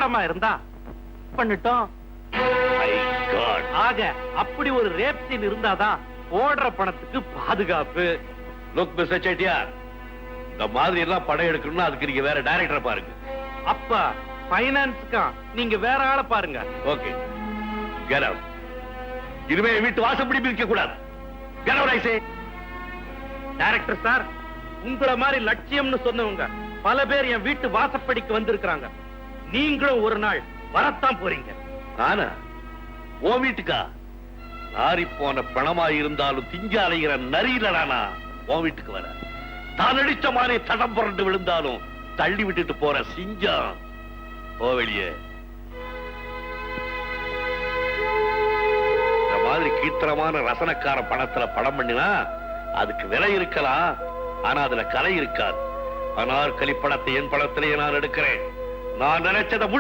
சங்கடமா இருந்தா பண்ணிட்டோம். ஆக அப்படி ஒரு ரேப் சீன் இருந்தாதான் ஓடுற பணத்துக்கு பாதுகாப்பு. லுக் மிஸ்டர் செட்டியார், இந்த மாதிரி எல்லாம் படம் எடுக்கணும்னா அதுக்கு நீங்க வேற டைரக்டர் பாருங்க. அப்ப பைனான்ஸ்க்கா நீங்க வேற ஆளை பாருங்க. Okay, get out. இனிமே வீட்டு வாசப்படி மிதிக்க கூடாது. Get out I say. Director sir, உங்களை மாதிரி லட்சியம்னு சொன்னவங்க பல பேர் என் வீட்டு வாசப்படிக்கு வந்திருக்கிறாங்க. நீங்களும் ஒரு நாள் வரத்தான் போறீங்க. நானா? ஓ வீட்டுக்கா? நாரி போன பணமா இருந்தாலும் திங்க அலைகிற நரியிலடானா உன் வீட்டுக்கு வர. தான் அடிச்ச மாதிரி தடம் புரண்டு விழுந்தாலும் தள்ளி விட்டுட்டு போற சிங்கம். போ வெளியே. இந்த மாதிரி கீர்த்தனமான ரசனக்கார பணத்துல படம் பண்ணினா அதுக்கு விலை இருக்கலாம், ஆனா அதுல கலை இருக்காது. அனார்கலி படத்தை என் படத்திலேயே நான் எடுக்கிறேன். நான் நினைச்சதை